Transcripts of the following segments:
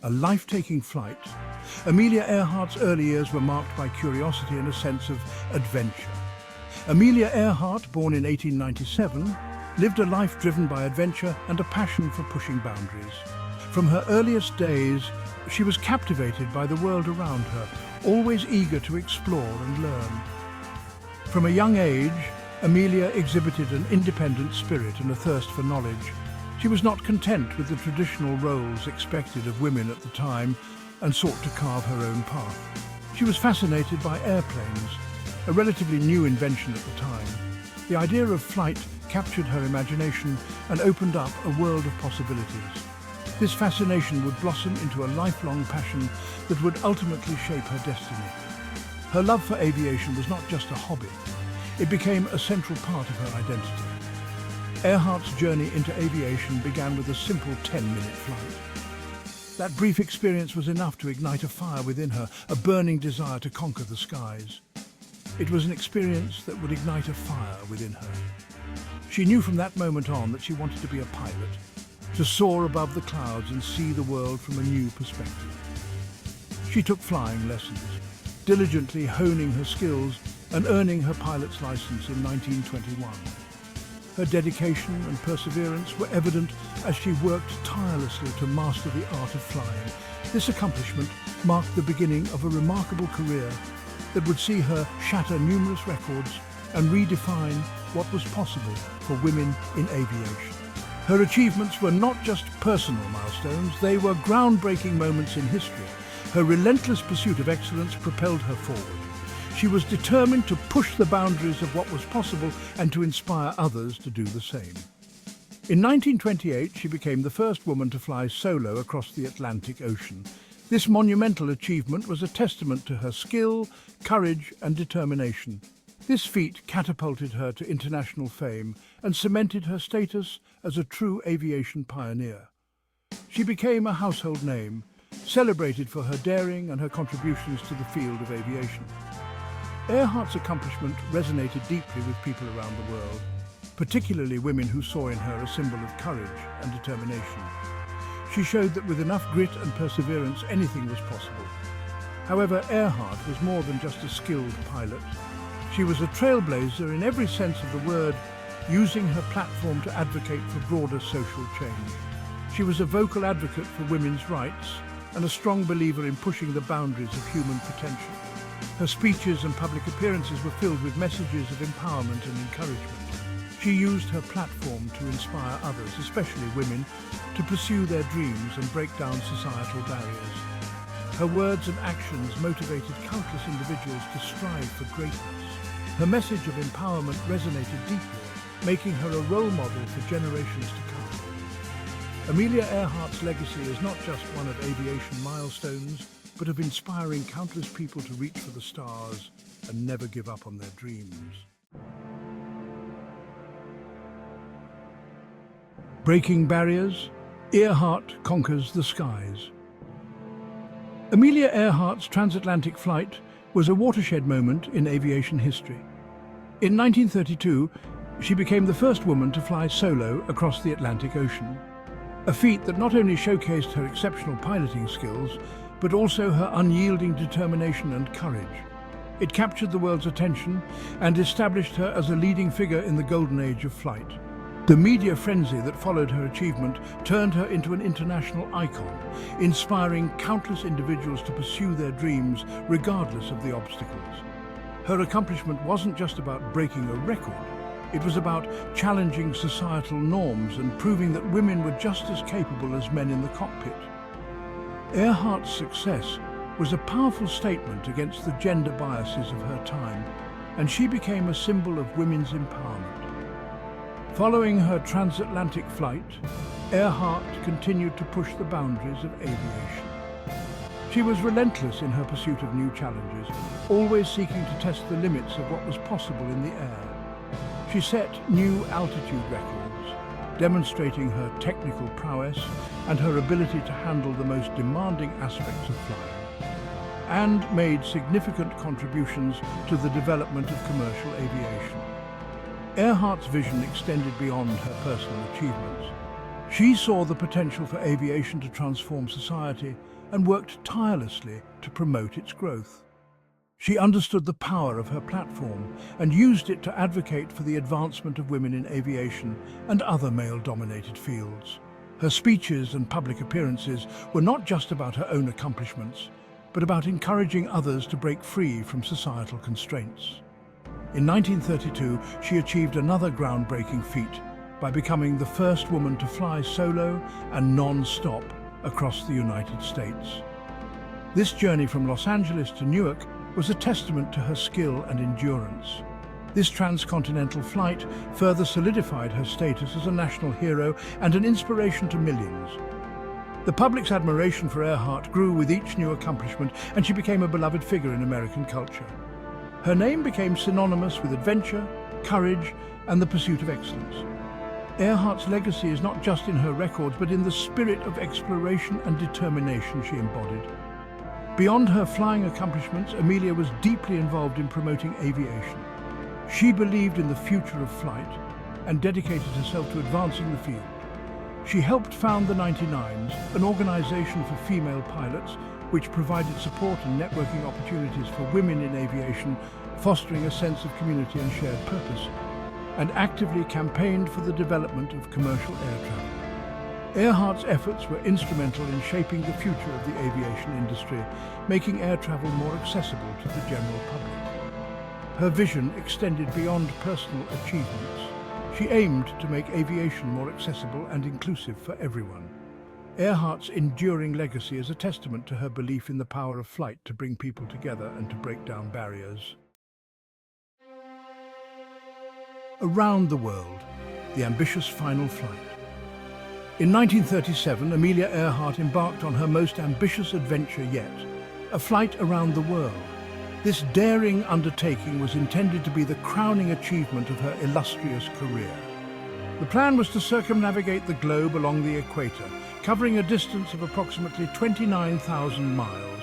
a life-taking flight. Amelia Earhart's early years were marked by curiosity and a sense of adventure. Amelia Earhart, born in 1897, lived a life driven by adventure and a passion for pushing boundaries. From her earliest days, she was captivated by the world around her, always eager to explore and learn. From a young age, Amelia exhibited an independent spirit and a thirst for knowledge. She was not content with the traditional roles expected of women at the time and sought to carve her own path. She was fascinated by airplanes, a relatively new invention at the time. The idea of flight captured her imagination and opened up a world of possibilities. This fascination would blossom into a lifelong passion that would ultimately shape her destiny. Her love for aviation was not just a hobby. It became a central part of her identity. Earhart's journey into aviation began with a simple 10-minute flight. That brief experience was enough to ignite a fire within her, a burning desire to conquer the skies. It was an experience that would ignite a fire within her. She knew from that moment on that she wanted to be a pilot, to soar above the clouds and see the world from a new perspective. She took flying lessons, diligently honing her skills and earning her pilot's license in 1921. Her dedication and perseverance were evident as she worked tirelessly to master the art of flying. This accomplishment marked the beginning of a remarkable career that would see her shatter numerous records and redefine what was possible for women in aviation. Her achievements were not just personal milestones, they were groundbreaking moments in history. Her relentless pursuit of excellence propelled her forward. She was determined to push the boundaries of what was possible and to inspire others to do the same. In 1928, she became the first woman to fly solo across the Atlantic Ocean. This monumental achievement was a testament to her skill, courage, and determination. This feat catapulted her to international fame and cemented her status as a true aviation pioneer. She became a household name, celebrated for her daring and her contributions to the field of aviation. Earhart's accomplishment resonated deeply with people around the world, particularly women who saw in her a symbol of courage and determination. She showed that with enough grit and perseverance, anything was possible. However, Earhart was more than just a skilled pilot. She was a trailblazer in every sense of the word, using her platform to advocate for broader social change. She was a vocal advocate for women's rights and a strong believer in pushing the boundaries of human potential. Her speeches and public appearances were filled with messages of empowerment and encouragement. She used her platform to inspire others, especially women, to pursue their dreams and break down societal barriers. Her words and actions motivated countless individuals to strive for greatness. Her message of empowerment resonated deeply, making her a role model for generations to come. Amelia Earhart's legacy is not just one of aviation milestones, but of inspiring countless people to reach for the stars and never give up on their dreams. Breaking barriers, Earhart conquers the skies. Amelia Earhart's transatlantic flight was a watershed moment in aviation history. In 1932, she became the first woman to fly solo across the Atlantic Ocean, a feat that not only showcased her exceptional piloting skills, but also her unyielding determination and courage. It captured the world's attention and established her as a leading figure in the golden age of flight. The media frenzy that followed her achievement turned her into an international icon, inspiring countless individuals to pursue their dreams regardless of the obstacles. Her accomplishment wasn't just about breaking a record, it was about challenging societal norms and proving that women were just as capable as men in the cockpit. Earhart's success was a powerful statement against the gender biases of her time, and she became a symbol of women's empowerment. Following her transatlantic flight, Earhart continued to push the boundaries of aviation. She was relentless in her pursuit of new challenges, always seeking to test the limits of what was possible in the air. She set new altitude records, demonstrating her technical prowess and her ability to handle the most demanding aspects of flying, and made significant contributions to the development of commercial aviation. Earhart's vision extended beyond her personal achievements. She saw the potential for aviation to transform society and worked tirelessly to promote its growth. She understood the power of her platform and used it to advocate for the advancement of women in aviation and other male-dominated fields. Her speeches and public appearances were not just about her own accomplishments, but about encouraging others to break free from societal constraints. In 1932, she achieved another groundbreaking feat by becoming the first woman to fly solo and non-stop across the United States. This journey from Los Angeles to Newark was a testament to her skill and endurance. This transcontinental flight further solidified her status as a national hero and an inspiration to millions. The public's admiration for Earhart grew with each new accomplishment, and she became a beloved figure in American culture. Her name became synonymous with adventure, courage, and the pursuit of excellence. Earhart's legacy is not just in her records, but in the spirit of exploration and determination she embodied. Beyond her flying accomplishments, Amelia was deeply involved in promoting aviation. She believed in the future of flight and dedicated herself to advancing the field. She helped found the 99s, an organization for female pilots, which provided support and networking opportunities for women in aviation, fostering a sense of community and shared purpose, and actively campaigned for the development of commercial air travel. Earhart's efforts were instrumental in shaping the future of the aviation industry, making air travel more accessible to the general public. Her vision extended beyond personal achievements. She aimed to make aviation more accessible and inclusive for everyone. Earhart's enduring legacy is a testament to her belief in the power of flight to bring people together and to break down barriers. Around the world, the ambitious final flight. In 1937, Amelia Earhart embarked on her most ambitious adventure yet, a flight around the world. This daring undertaking was intended to be the crowning achievement of her illustrious career. The plan was to circumnavigate the globe along the equator, covering a distance of approximately 29,000 miles.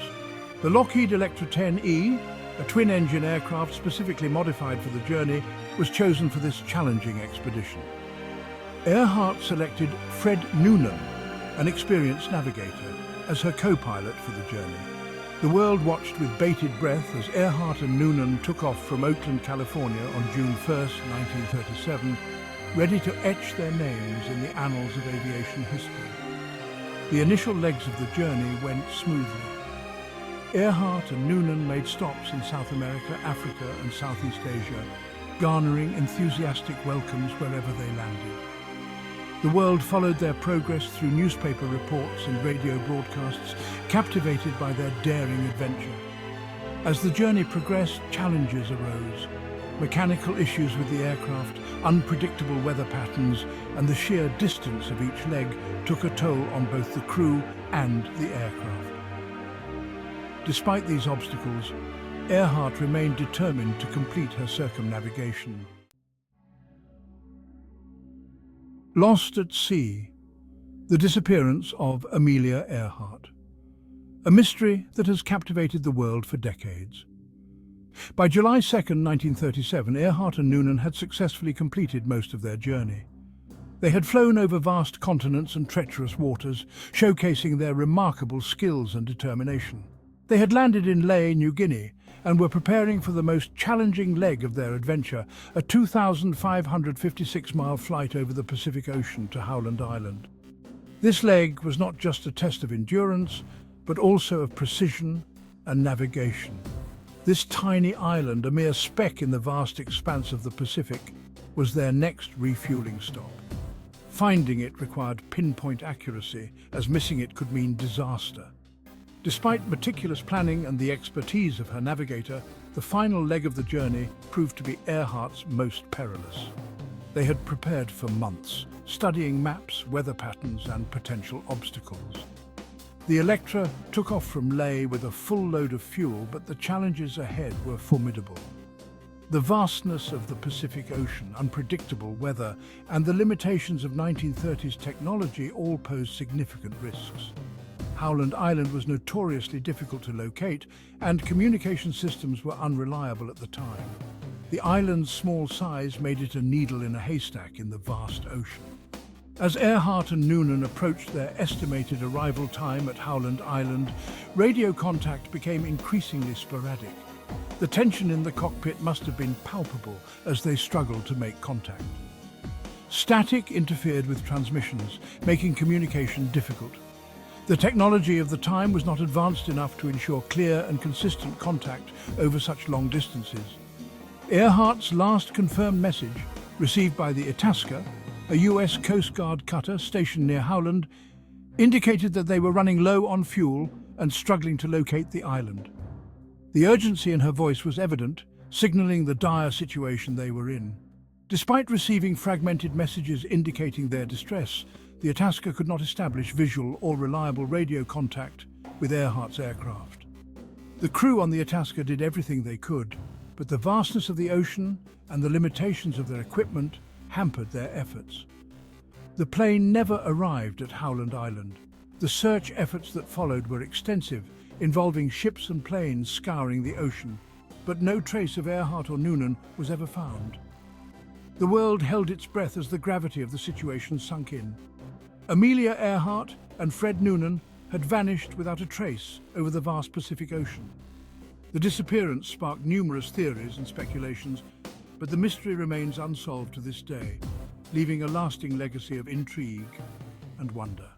The Lockheed Electra 10E, a twin-engine aircraft specifically modified for the journey, was chosen for this challenging expedition. Earhart selected Fred Noonan, an experienced navigator, as her co-pilot for the journey. The world watched with bated breath as Earhart and Noonan took off from Oakland, California on June 1, 1937, ready to etch their names in the annals of aviation history. The initial legs of the journey went smoothly. Earhart and Noonan made stops in South America, Africa, and Southeast Asia, garnering enthusiastic welcomes wherever they landed. The world followed their progress through newspaper reports and radio broadcasts, captivated by their daring adventure. As the journey progressed, challenges arose. Mechanical issues with the aircraft, unpredictable weather patterns, and the sheer distance of each leg took a toll on both the crew and the aircraft. Despite these obstacles, Earhart remained determined to complete her circumnavigation. Lost at sea, the disappearance of Amelia Earhart. A mystery that has captivated the world for decades. By July 2, 1937, Earhart and Noonan had successfully completed most of their journey. They had flown over vast continents and treacherous waters, showcasing their remarkable skills and determination. They had landed in Lae, New Guinea, and were preparing for the most challenging leg of their adventure, a 2,556-mile flight over the Pacific Ocean to Howland Island. This leg was not just a test of endurance, but also of precision and navigation. This tiny island, a mere speck in the vast expanse of the Pacific, was their next refueling stop. Finding it required pinpoint accuracy, as missing it could mean disaster. Despite meticulous planning and the expertise of her navigator, the final leg of the journey proved to be Earhart's most perilous. They had prepared for months, studying maps, weather patterns, and potential obstacles. The Electra took off from Lae with a full load of fuel, but the challenges ahead were formidable. The vastness of the Pacific Ocean, unpredictable weather, and the limitations of 1930s technology all posed significant risks. Howland Island was notoriously difficult to locate, and communication systems were unreliable at the time. The island's small size made it a needle in a haystack in the vast ocean. As Earhart and Noonan approached their estimated arrival time at Howland Island, radio contact became increasingly sporadic. The tension in the cockpit must have been palpable as they struggled to make contact. Static interfered with transmissions, making communication difficult. The technology of the time was not advanced enough to ensure clear and consistent contact over such long distances. Earhart's last confirmed message, received by the Itasca, a US Coast Guard cutter stationed near Howland, indicated that they were running low on fuel and struggling to locate the island. The urgency in her voice was evident, signaling the dire situation they were in. Despite receiving fragmented messages indicating their distress, the Itasca could not establish visual or reliable radio contact with Earhart's aircraft. The crew on the Itasca did everything they could, but the vastness of the ocean and the limitations of their equipment hampered their efforts. The plane never arrived at Howland Island. The search efforts that followed were extensive, involving ships and planes scouring the ocean, but no trace of Earhart or Noonan was ever found. The world held its breath as the gravity of the situation sunk in. Amelia Earhart and Fred Noonan had vanished without a trace over the vast Pacific Ocean. The disappearance sparked numerous theories and speculations, but the mystery remains unsolved to this day, leaving a lasting legacy of intrigue and wonder.